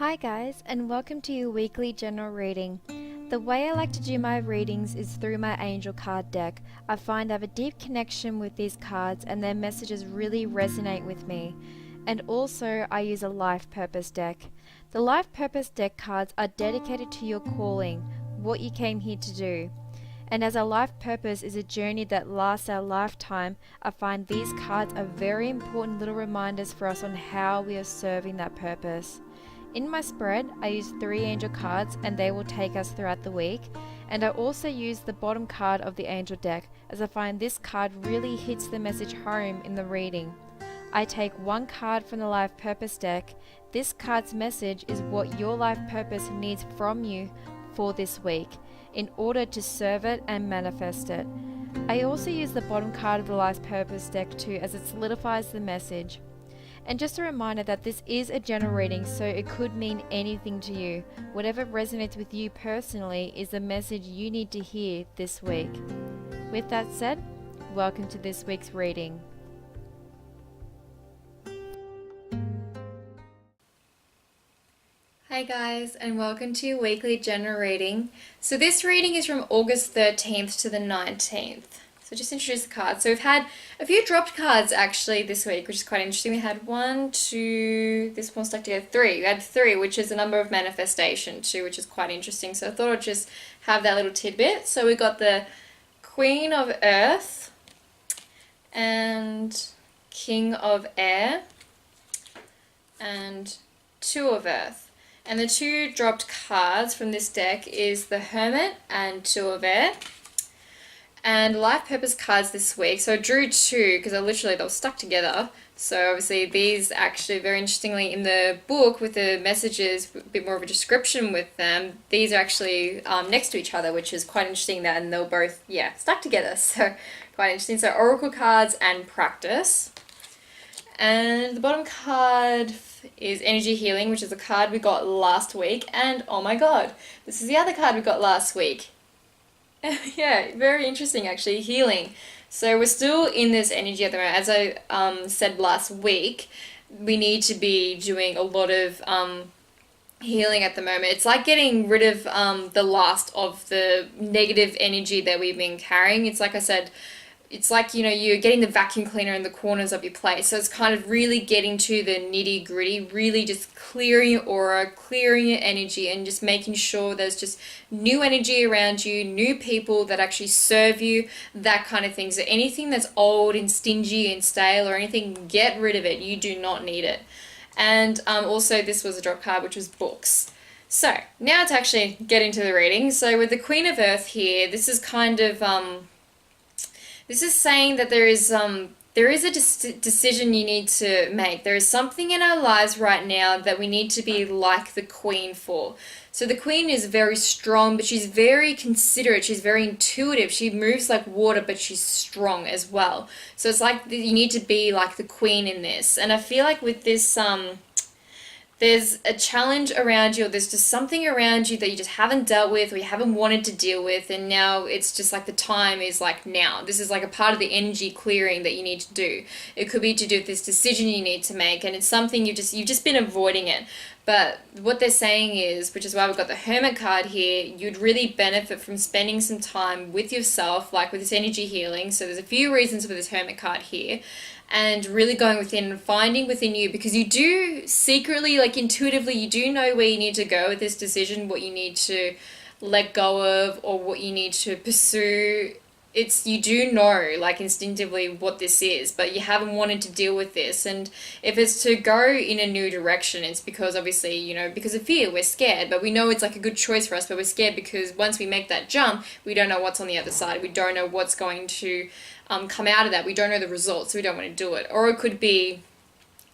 Hi guys, and welcome to your weekly general reading. The way I like to do my readings is through my angel card deck. I find I have a deep connection with these cards and their messages really resonate with me. And also I use a life purpose deck. The life purpose deck cards are dedicated to your calling, what you came here to do. And as our life purpose is a journey that lasts our lifetime, I find these cards are very important little reminders for us on how we are serving that purpose. In my spread, I use 3 angel cards and they will take us throughout the week. And I also use the bottom card of the angel deck as I find this card really hits the message home in the reading. I take 1 card from the life purpose deck. This card's message is what your life purpose needs from you for this week in order to serve it and manifest it. I also use the bottom card of the life purpose deck too as it solidifies the message. And just a reminder that this is a general reading, so it could mean anything to you. Whatever resonates with you personally is the message you need to hear this week. With that said, welcome to this week's reading. Hi guys, and welcome to your weekly general reading. So this reading is from August 13th to the 19th. So just introduce the cards. So we've had a few dropped cards actually this week, which is quite interesting. We had 1, 2, this one stuck together, 3. We had 3, which is the number of manifestation too, which is quite interesting. So I thought I'd just have that little tidbit. So we got the Queen of Earth and King of Air and 2 of Earth. And the 2 dropped cards from this deck is the Hermit and 2 of Air. And life purpose cards this week. So I drew 2 because they were stuck together. So obviously these actually very interestingly in the book with the messages, a bit more of a description with them. These are actually next to each other, which is quite interesting that, and they're both, stuck together. So quite interesting. So oracle cards and practice. And the bottom card is energy healing, which is a card we got last week. And oh my god, this is the other card we got last week. Yeah, very interesting actually, healing. So we're still in this energy at the moment. As I said last week, we need to be doing a lot of healing at the moment. It's like getting rid of the last of the negative energy that we've been carrying. It's like I said, it's like, you're getting the vacuum cleaner in the corners of your place. So it's kind of really getting to the nitty gritty, really just clearing your aura, clearing your energy, and just making sure there's just new energy around you, new people that actually serve you, that kind of thing. So anything that's old and stingy and stale or anything, get rid of it. You do not need it. And also this was a drop card, which was books. So now to actually get into the reading. So with the Queen of Earth here, this is kind of... this is saying that there is a decision you need to make. There is something in our lives right now that we need to be like the Queen for. So the Queen is very strong, but she's very considerate. She's very intuitive. She moves like water, but she's strong as well. So it's like you need to be like the Queen in this. And I feel like with this... there's a challenge around you, or there's just something around you that you just haven't dealt with or you haven't wanted to deal with, and now it's just like the time is like now. This is like a part of the energy clearing that you need to do. It could be to do with this decision you need to make, and it's something you've just been avoiding it. But what they're saying is, which is why we've got the Hermit card here, you'd really benefit from spending some time with yourself, like with this energy healing. So there's a few reasons for this Hermit card here. And really going within and finding within you, because you do secretly, like intuitively, you do know where you need to go with this decision, what you need to let go of or what you need to pursue. You do know, like instinctively, what this is, but you haven't wanted to deal with this. And if it's to go in a new direction, it's because obviously, because of fear, we're scared, but we know it's like a good choice for us, but we're scared because once we make that jump, we don't know what's on the other side. We don't know what's going to come out of that. We don't know the results, so we don't want to do it. Or it could be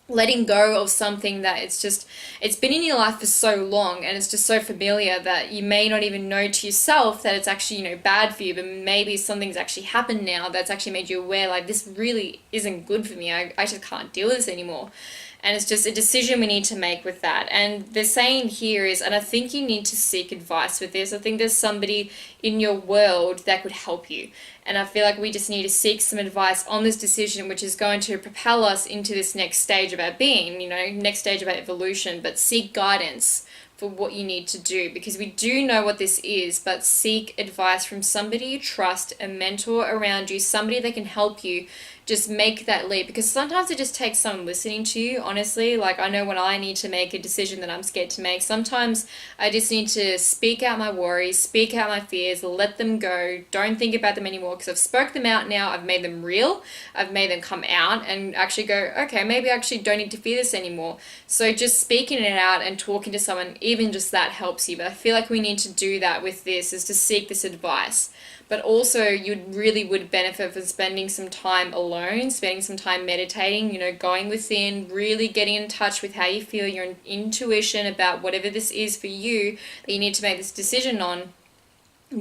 letting go of something that it's been in your life for so long and it's just so familiar that you may not even know to yourself that it's actually, bad for you, but maybe something's actually happened now that's actually made you aware, like, this really isn't good for me. I just can't deal with this anymore. And it's just a decision we need to make with that. And the saying here is, and I think you need to seek advice with this. I think there's somebody in your world that could help you. And I feel like we just need to seek some advice on this decision, which is going to propel us into this next stage of our being, next stage of our evolution. But seek guidance for what you need to do, because we do know what this is, but seek advice from somebody you trust, a mentor around you, somebody that can help you just make that leap. Because sometimes it just takes someone listening to you, honestly. Like, I know when I need to make a decision that I'm scared to make, sometimes I just need to speak out my worries, speak out my fears, let them go, don't think about them anymore, because I've spoke them out now, I've made them real, I've made them come out, and actually go, okay, maybe I actually don't need to fear this anymore. So just speaking it out and talking to someone, even just that helps you. But I feel like we need to do that with this, is to seek this advice. But also, you really would benefit from spending some time alone, spending some time meditating, going within, really getting in touch with how you feel, your intuition about whatever this is for you that you need to make this decision on.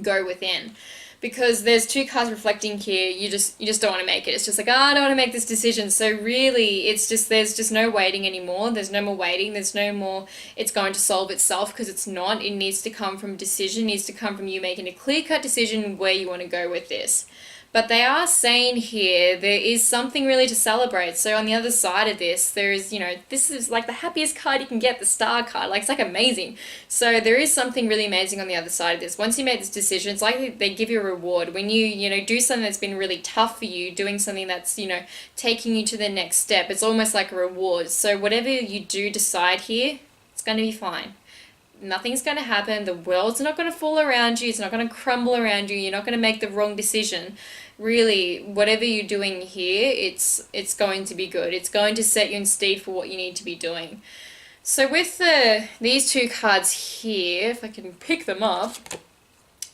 Go within. Because there's two cards reflecting here, you just don't want to make it. It's just like, I don't want to make this decision. So really, there's just no waiting anymore. There's no more waiting. There's no more, it's going to solve itself, because it's not. It needs to come from decision. It needs to come from you making a clear-cut decision where you want to go with this. But they are saying here there is something really to celebrate. So on the other side of this, there is, this is like the happiest card you can get, the star card. Like, it's like amazing. So there is something really amazing on the other side of this. Once you make this decision, it's like they give you a reward. When you do something that's been really tough for you, doing something that's, taking you to the next step, it's almost like a reward. So whatever you do decide here, it's going to be fine. Nothing's going to happen. The world's not going to fall around you. It's not going to crumble around you. You're not going to make the wrong decision. Really, whatever you're doing here, it's going to be good. It's going to set you in stead for what you need to be doing. So with these two cards here, if I can pick them up.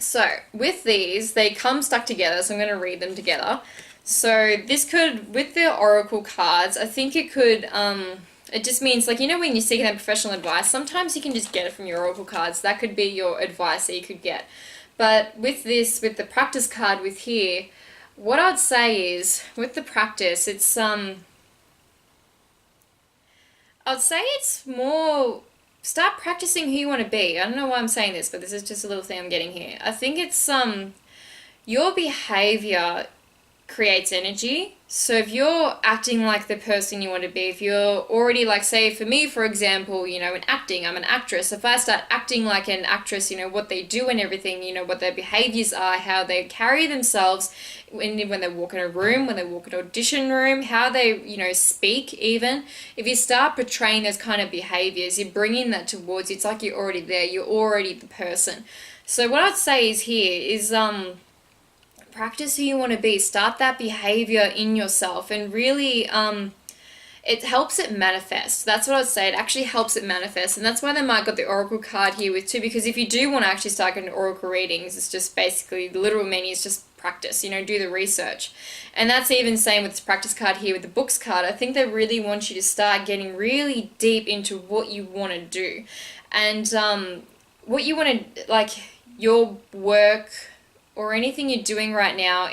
So with these, they come stuck together, so I'm going to read them together. So this could, with the oracle cards, I think it could... It just means, like, when you're seeking that professional advice, sometimes you can just get it from your oracle cards. That could be your advice that you could get. But with this, with the practice card with here, what I'd say is, with the practice, it's, I'd say it's more, start practicing who you want to be. I don't know why I'm saying this, but this is just a little thing I'm getting here. I think it's, your behavior creates energy. So if you're acting like the person you want to be, if you're already, like, say for me, for example, in acting, I'm an actress. If I start acting like an actress, what they do and everything, what their behaviors are, how they carry themselves when they walk in a room, when they walk in an audition room, how they, speak even. If you start portraying those kind of behaviors, you're bringing that towards you. It's like you're already there. You're already the person. So what I'd say is here is, practice who you want to be. Start that behavior in yourself, and really it helps it manifest. That's what I'd say. It actually helps it manifest, and that's why they might got the oracle card here with too, because if you do want to actually start getting oracle readings, it's just basically, the literal meaning is just practice, do the research. And that's even same with this practice card here with the books card. I think they really want you to start getting really deep into what you want to do, and what you want to, like, your work or anything you're doing right now.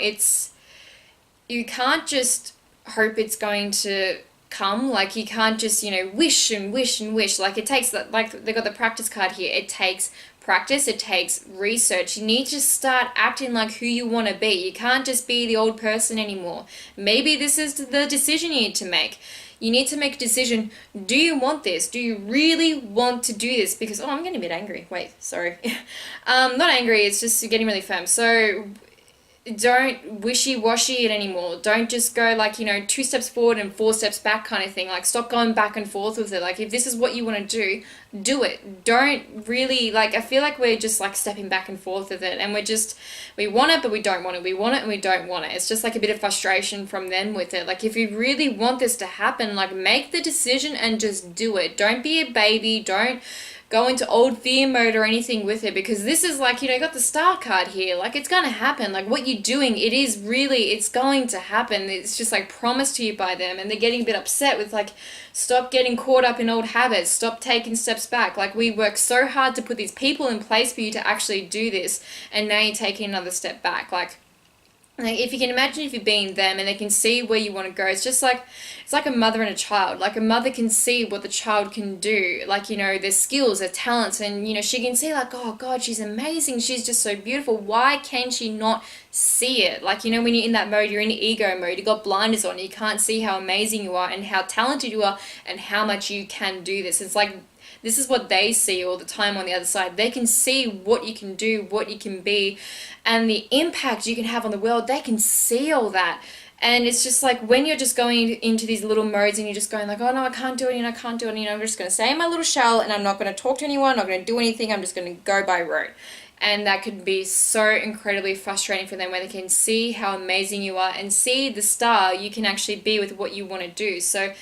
You can't just hope it's going to come. Like, you can't just, wish and wish and wish. Like, it takes that, like they got the practice card here. It takes practice, it takes research. You need to start acting like who you want to be. You can't just be the old person anymore. Maybe this is the decision you need to make. You need to make a decision. Do you want this? Do you really want to do this? Because, I'm getting a bit angry. Wait, sorry. Not angry, it's just getting really firm. So don't wishy-washy it anymore. Don't just go, like, 2 steps forward and 4 steps back kind of thing. Like, stop going back and forth with it. Like, if this is what you want to do it. Don't really, like, I feel like we're just, like, stepping back and forth with it, and we want it, but we don't want it. We want it and we don't want it. It's just like a bit of frustration from them with it. Like, if you really want this to happen, like, make the decision and just do it. Don't be a baby. Don't go into old fear mode or anything with it, because this is like, you got the star card here. Like, it's going to happen. Like, what you're doing, it's going to happen. It's just, like, promised to you by them, and they're getting a bit upset with, like, stop getting caught up in old habits. Stop taking steps back. Like, we work so hard to put these people in place for you to actually do this, and now you're taking another step back. Like, Like if you can imagine if you're being them and they can see where you want to go, it's like a mother and a child. Like a mother can see what the child can do, like, you know, their skills, their talents, and you know, she can see like, oh God, she's amazing, she's just so beautiful. Why can she not see it? Like, you know, when you're in that mode, you're in ego mode, you got blinders on, you can't see how amazing you are and how talented you are and how much you can do this. It's like this is what they see all the time on the other side. They can see what you can do, what you can be, and the impact you can have on the world. They can see all that. And it's just like when you're just going into these little modes and you're just going like, oh no, I can't do it, I can't do it, I'm just going to stay in my little shell and I'm not going to talk to anyone, I'm not going to do anything, I'm just going to go by rote. And that could be so incredibly frustrating for them when they can see how amazing you are and see the star you can actually be with what you want to do. So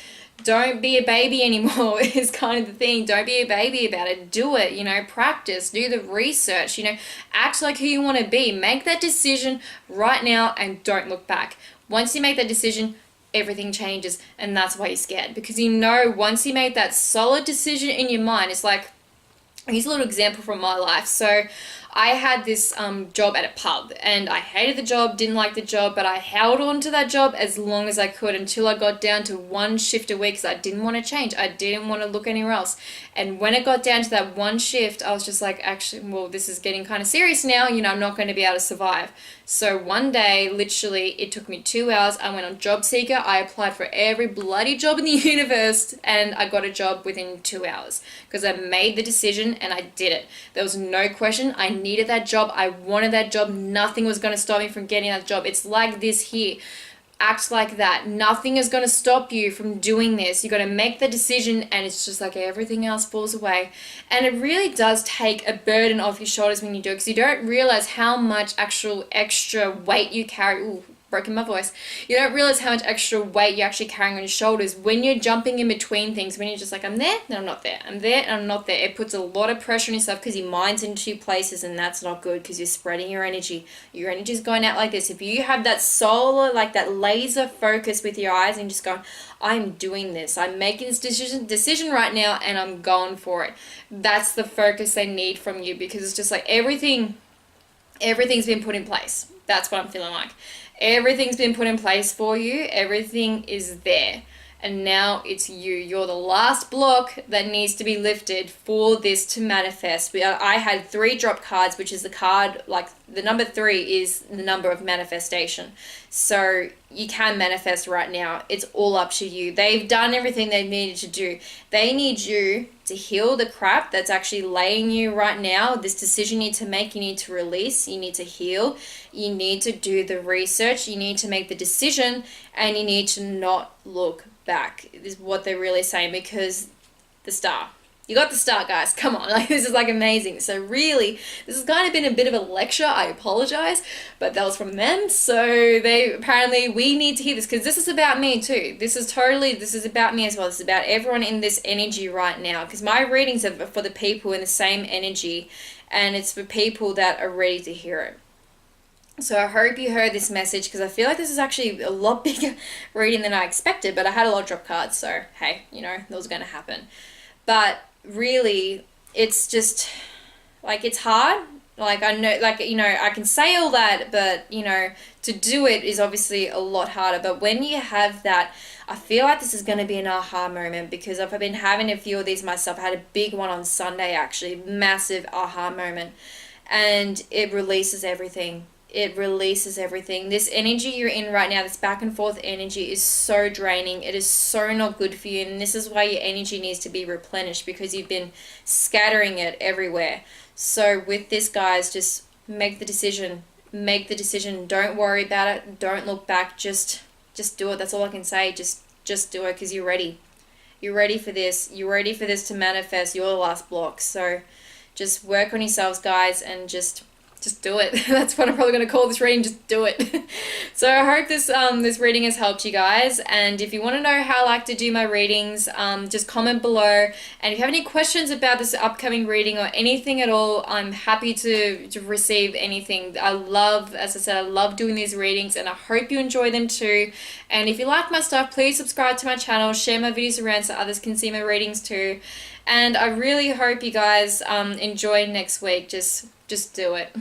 don't be a baby anymore is kind of the thing. Don't be a baby about it. Do it, you know, practice, do the research, you know, act like who you want to be. Make that decision right now and don't look back. Once you make that decision, everything changes, and that's why you're scared. Because you know, once you make that solid decision in your mind, it's like, here's a little example from my life. So I had this job at a pub and I hated the job, didn't like the job, but I held on to that job as long as I could until I got down to one shift a week because I didn't want to change. I didn't want to look anywhere else. And when it got down to that one shift, I was just like, actually, well, this is getting kind of serious now. You know, I'm not going to be able to survive. So one day, literally, it took me 2 hours. I went on Job Seeker. I applied for every bloody job in the universe and I got a job within 2 hours because I made the decision and I did it. There was no question. I needed that job. I wanted that job. Nothing was going to stop me from getting that job. It's like this here. Act like that. Nothing is going to stop you from doing this. You got to make the decision and it's just like everything else falls away. And it really does take a burden off your shoulders when you do it because you don't realize how much actual extra weight you carry. Ooh, broken my voice. You don't realize how much extra weight you're actually carrying on your shoulders when you're jumping in between things, when you're just like, I'm there, then I'm not there. I'm there, and I'm not there. It puts a lot of pressure on yourself because your mind's in two places, and that's not good because you're spreading your energy. Your energy's going out like this. If you have that solar, like that laser focus with your eyes and just going, I'm doing this. I'm making this decision right now, and I'm going for it. That's the focus they need from you because it's just like everything's been put in place. That's what I'm feeling like. Everything's been put in place for you. Everything is there. And now it's you. You're the last block that needs to be lifted for this to manifest. I had 3 drop cards, which is the card, like the number 3 is the number of manifestation. So you can manifest right now. It's all up to you. They've done everything they needed to do. They need you to heal the crap that's actually laying you right now. This decision you need to make, you need to release, you need to heal, you need to do the research, you need to make the decision, and you need to not look back is what they're really saying because the star. You got the star, guys. Come on. Like, this is like amazing. So really, this has kind of been a bit of a lecture. I apologize, but that was from them. So we need to hear this because this is about me too. This is about me as well. This is about everyone in this energy right now because my readings are for the people in the same energy and it's for people that are ready to hear it. So I hope you heard this message because I feel like this is actually a lot bigger reading than I expected, but I had a lot of drop cards, so hey, you know, that was going to happen. But really, it's just, like, it's hard. Like, I know, like, you know, I can say all that, but, you know, to do it is obviously a lot harder. But when you have that, I feel like this is going to be an aha moment because I've been having a few of these myself. I had a big one on Sunday, actually, massive aha moment. And it releases everything. It releases everything. This energy you're in right now, this back and forth energy is so draining. It is so not good for you. And this is why your energy needs to be replenished because you've been scattering it everywhere. So with this, guys, just make the decision. Make the decision. Don't worry about it. Don't look back. Just do it. That's all I can say. Just do it because you're ready. You're ready for this. You're ready for this to manifest. You're the last block. So just work on yourselves, guys, and just do it. That's what I'm probably going to call this reading. Just do it. So I hope this reading has helped you guys. And if you want to know how I like to do my readings, just comment below. And if you have any questions about this upcoming reading or anything at all, I'm happy to receive anything. As I said, I love doing these readings and I hope you enjoy them too. And if you like my stuff, please subscribe to my channel, share my videos around so others can see my readings too. And I really hope you guys enjoy next week. Just do it.